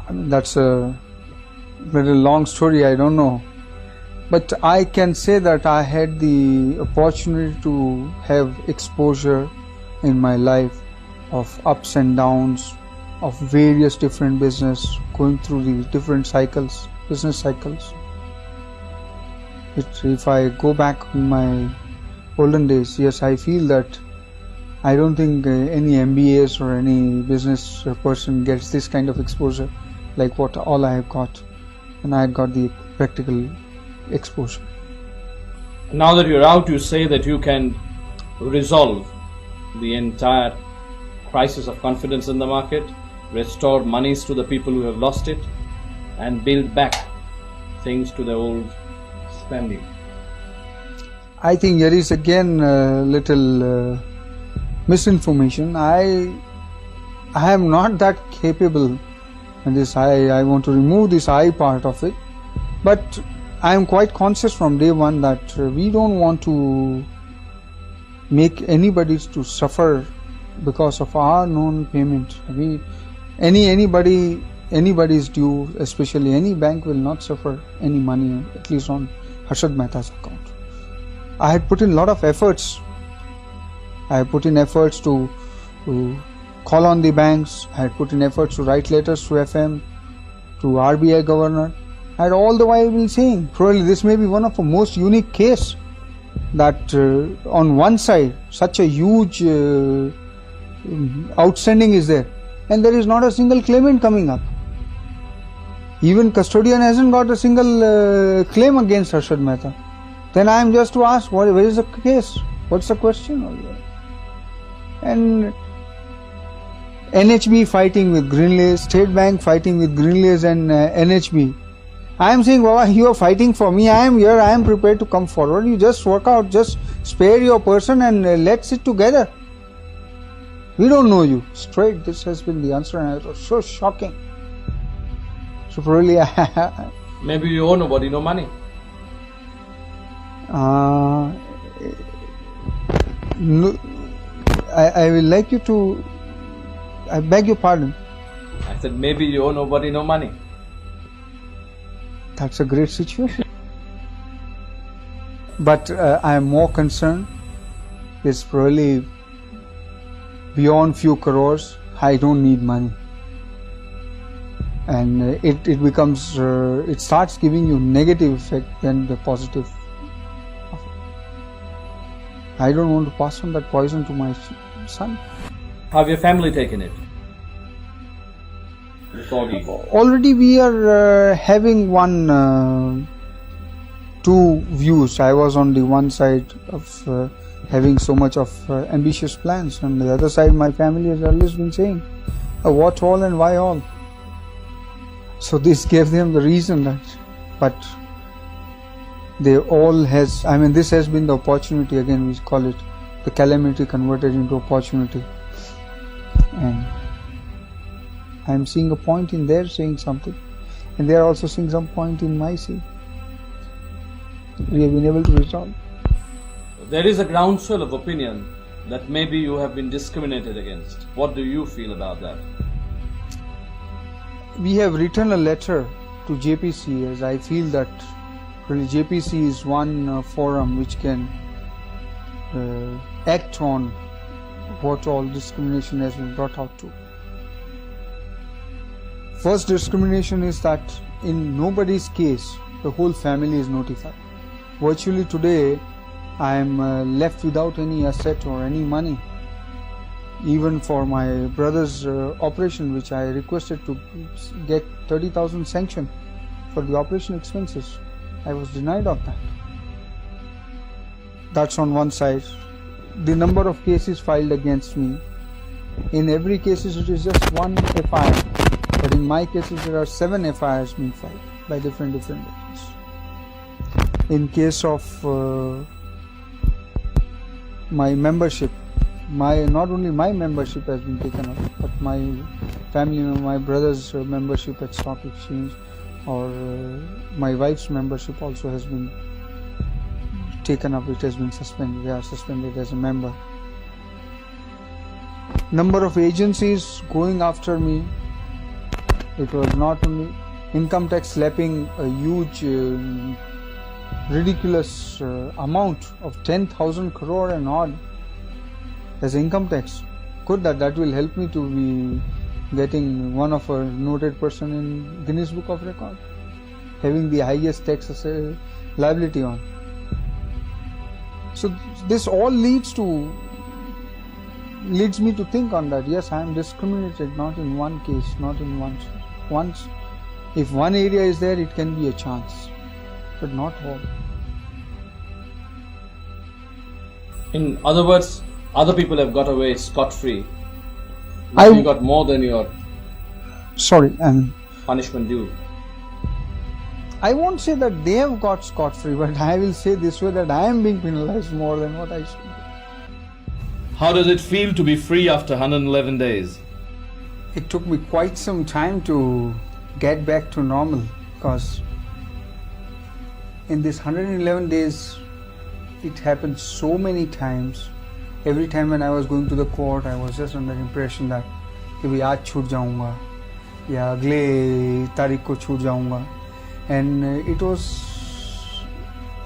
I mean, that's a very long story, I don't know. But I can say that I had the opportunity to have exposure in my life of ups and downs, of various different business, going through the different cycles, business cycles. If I go back in my olden days, yes, I feel that I don't think any MBAs or any business person gets this kind of exposure like what all I have got, and I had got the practical exposure. Now that you're out, you say that you can resolve the entire crisis of confidence in the market, restore monies to the people who have lost it, and build back things to the old spending. I think there is again a little misinformation. I am not that capable, and this I want to remove this I part of it, but I am quite conscious from day one that we don't want to make anybody to suffer because of our non-payment. Anybody's due, especially any bank, will not suffer any money, at least on Harshad Mehta's account. I had put in a lot of efforts. I had put in efforts to call on the banks. I had put in efforts to write letters to FM, to RBI governor. I had all the while been saying, probably this may be one of the most unique case that on one side such a huge outstanding is there, and there is not a single claimant coming up. Even custodian hasn't got a single claim against Harshad Mehta. Then I am just to ask, where is the case? What's the question? And NHB fighting with Greenlays, State Bank fighting with Greenlays and NHB. I am saying, Baba, you are fighting for me. I am here. I am prepared to come forward. You just work out, just spare your person and let's sit together. We don't know you. Straight, this has been the answer, and it was so shocking. So probably maybe you owe nobody no money. No, I will like you to, I beg your pardon. I said maybe you owe nobody no money. That's a great situation. But I am more concerned, it's probably beyond few crores. I don't need money. And it becomes, it starts giving you negative effect than the positive. I don't want to pass on that poison to my son. Have your family taken it? Already we are having two views. I was on the one side of having so much of ambitious plans, and the other side my family has always been saying, what all and why all. So this gave them the reason that, but they all has, I mean, this has been the opportunity, again we call it the calamity converted into opportunity. And I am seeing a point in their saying something, and they are also seeing some point in my saying. We have been able to resolve. There is a groundswell of opinion that maybe you have been discriminated against. What do you feel about that? We have written a letter to JPC, as I feel that really JPC is one forum which can act on what all discrimination has been brought out to. First discrimination is that in nobody's case the whole family is notified. Virtually today I am left without any asset or any money. Even for my brother's operation, which I requested to get 30,000 sanction for the operation expenses, I was denied of that. That's on one side. The number of cases filed against me, in every case it is just one FIR, but in my cases there are 7 FIRs being filed by different agents. In case of my membership, not only my membership has been taken up, but my family, my brother's membership at stock exchange, or my wife's membership also has been taken up. It has been suspended. They are suspended as a member. Number of agencies going after me, It was not only income tax slapping a huge, ridiculous amount of 10,000 crore and odd as income tax. Good that will help me to be getting one of a noted person in Guinness Book of Record, having the highest tax liability on. So this all leads me to think on that. Yes, I am discriminated, not in one case, not in once. If one area is there, it can be a chance, but not all. In other words, other people have got away scot-free. I- You got more than your Sorry, punishment due. I won't say that they have got scot-free, but I will say this way, that I am being penalized more than what I should be. How does it feel to be free after 111 days? It took me quite some time to get back to normal, because in this 111 days it happened so many times. Every time when I was going to the court, I was just under impression that कि भाई आज छूट जाऊंगा या अगले तारीख को छूट जाऊंगा. And it was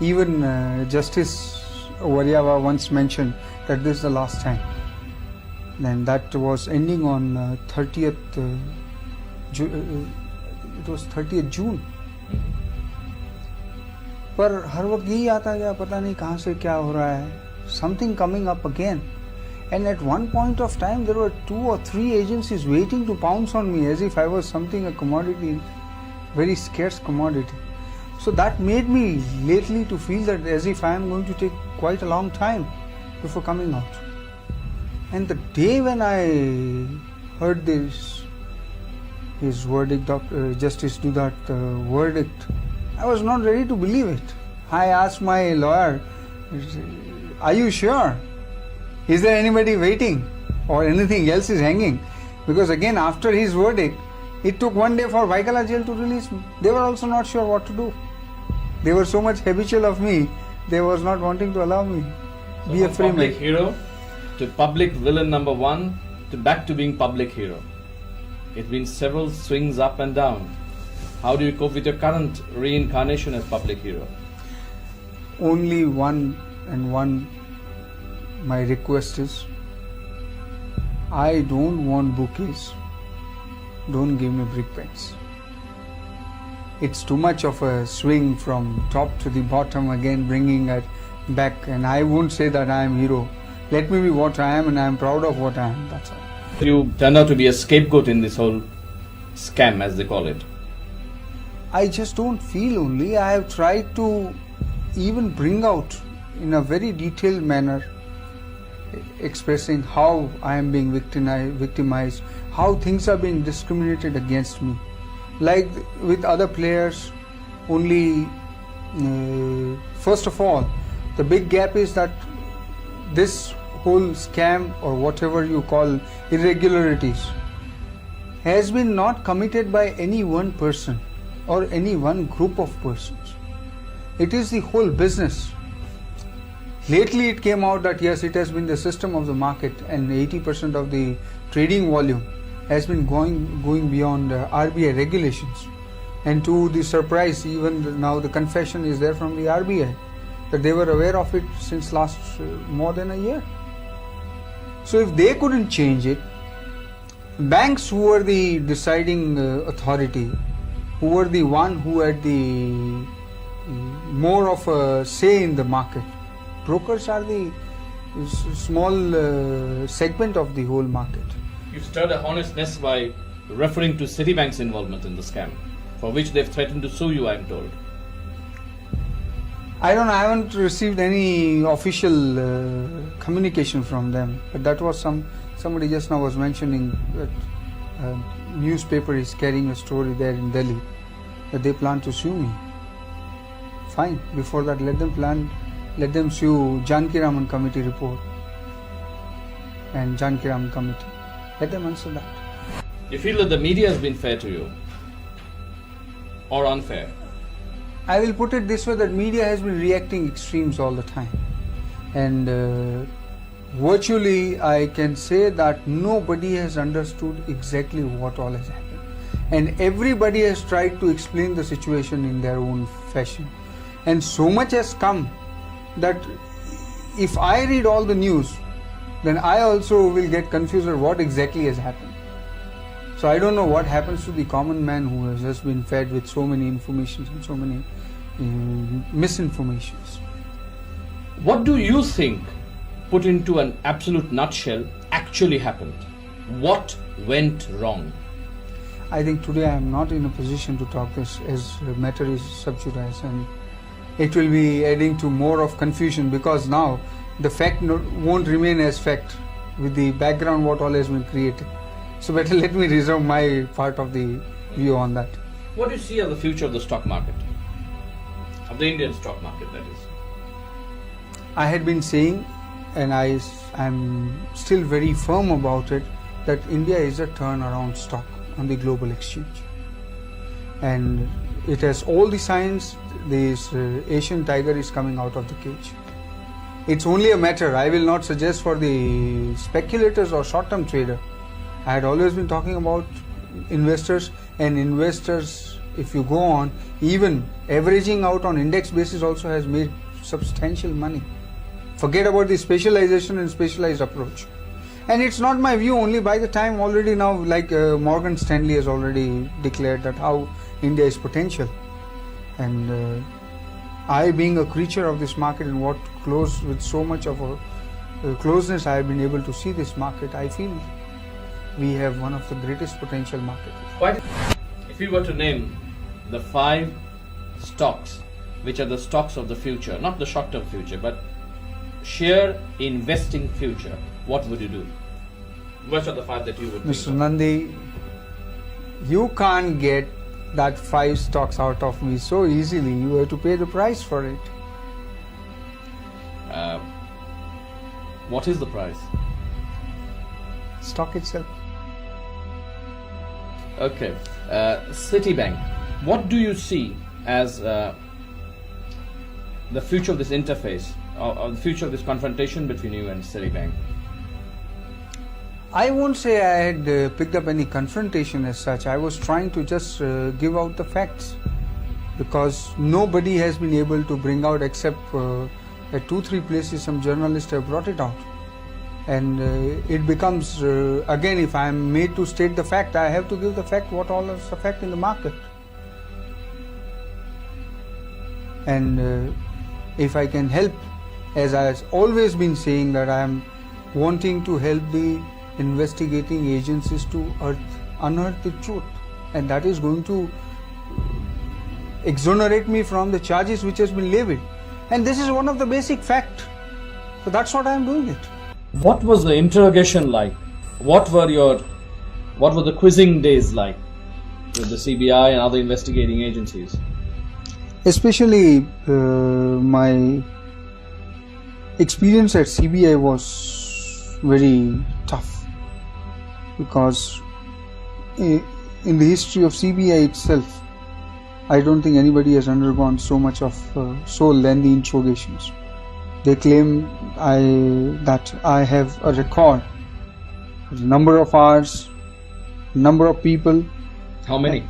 even Justice Waryava once mentioned that this is the last time. Then that was ending on 30th it was 30th June. पर हर वक्त यही आता गया, पता नहीं कहाँ से क्या हो रहा है. Something coming up again. And at one point of time there were 2 or 3 agencies waiting to pounce on me as if I was something, a commodity, very scarce commodity. So that made me lately to feel that as if I am going to take quite a long time before coming out. And the day when I heard his verdict, Justice Dudat verdict, I was not ready to believe it. I asked my lawyer, are you sure? Is there anybody waiting or anything else is hanging? Because again, after his verdict, it took one day for Vaikala jail to release me. They were also not sure what to do. They were so much habitual of me, they was not wanting to allow me So be a from free public man. hero to public villain number 1 to back to being public hero. It's been several swings up and down. How do you cope with your current reincarnation as public hero? Only one my request is, I don't want bouquets. Don't give me brick pens. It's too much of a swing from top to the bottom, again bringing it back, and I won't say that I am hero. Let me be what I am, and I am proud of what I am. That's all. You turned out to be a scapegoat in this whole scam, as they call it. I just don't feel only. I have tried to even bring out in a very detailed manner, expressing how I am being victimized, how things are being discriminated against me. Like with other players, only first of all, the big gap is that this whole scam, or whatever you call irregularities, has been not committed by any one person or any one group of persons. It is the whole business. Lately it came out that yes, it has been the system of the market, and 80% of the trading volume has been going beyond RBI regulations. And to the surprise, even now the confession is there from the RBI that they were aware of it since last more than a year. So if they couldn't change it, banks, who were the deciding authority, who were the one who had the more of a say in the market, brokers are the small segment of the whole market. You've stirred a hornet's nest by referring to Citibank's involvement in the scam, for which they've threatened to sue you, I'm told. I haven't received any official communication from them, but that was somebody just now was mentioning that newspaper is carrying a story there in Delhi that they plan to sue me. Fine, before that let them sue Janki Raman committee report and Janki Raman committee. Let them answer that. You feel that the media has been fair to you or unfair? I will put it this way, that media has been reacting extremes all the time, and virtually I can say that nobody has understood exactly what all has happened. and everybody has tried to explain the situation in their own fashion. And so much has come that if I read all the news, then I also will get confused at what exactly has happened. So I don't know what happens to the common man who has just been fed with so many informations and so many misinformations. What do you think, put into an absolute nutshell, actually happened? What went wrong? I think today I am not in a position to talk this, as the matter is sub judice, and it will be adding to more of confusion, because now the fact won't remain as fact with the background what all has been created. So better let me reserve my part of the view on that. What do you see as the future of the stock market? Of the Indian stock market, that is. I had been saying, and I am still very firm about it, that India is a turnaround stock on the global exchange. And it has all the signs. This Asian tiger is coming out of the cage. It's only a matter, I will not suggest for the speculators or short-term trader. I had always been talking about investors, and investors, if you go on, even averaging out on index basis also has made substantial money. Forget about the specialization and specialized approach. And it's not my view only. By the time already now, like Morgan Stanley has already declared that how India is potential. And I, being a creature of this market and what close with so much of a closeness I have been able to see this market, I feel we have one of the greatest potential markets. If we were to name the 5 stocks which are the stocks of the future, not the short-term future, but sheer investing future, what would you do? Which are the 5 that you would do? Mr. Nandi, you can't get that 5 stocks out of me so easily. You have to pay the price for it. What is the price? Stock itself. Okay. Citibank, what do you see as the future of this interface, or the future of this confrontation between you and Citibank? I won't say I had picked up any confrontation as such. I was trying to just give out the facts, because nobody has been able to bring out, except at 2-3 places some journalists have brought it out. And it becomes, again, if I am made to state the fact, I have to give the fact what all is the fact in the market. And if I can help, as I have always been saying, that I am wanting to help the investigating agencies to unearth the truth, and that is going to exonerate me from the charges which has been levied. And this is one of the basic facts. So that's what I am doing it. What was the interrogation like? What were the quizzing days like with the CBI and other investigating agencies? Especially my experience at CBI was very tough, because in the history of CBI itself, I don't think anybody has undergone so much of so lengthy interrogations. They claim that I have a record, number of hours, number of people. How many?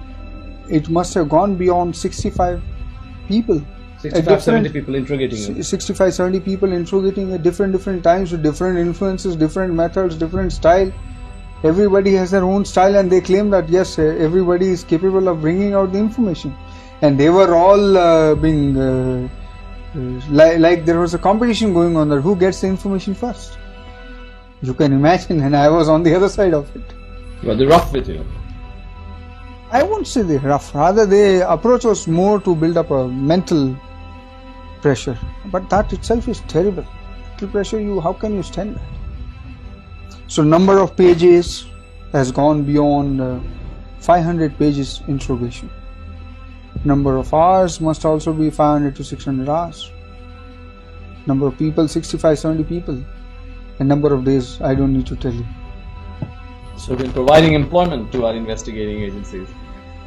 It must have gone beyond 65 people. 65, 70 people interrogating you. 65, 70 people interrogating at different times with different influences, different methods, different style. Everybody has their own style, and they claim that yes, everybody is capable of bringing out the information. And they were all being like there was a competition going on there, who gets the information first. You can imagine, and I was on the other side of it. Were they rough with you? I won't say they rough, rather the approach was more to build up a mental pressure, but that itself is terrible. Mental pressure, how can you stand that? So number of pages has gone beyond 500 pages interrogation. Number of hours must also be 500 to 600 hours. Number of people, 65, 70 people. And number of days, I don't need to tell you. So we've been providing employment to our investigating agencies.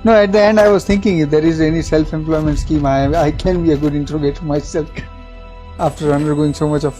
No, at the end I was thinking, if there is any self-employment scheme, I can be a good interrogator myself after undergoing so much of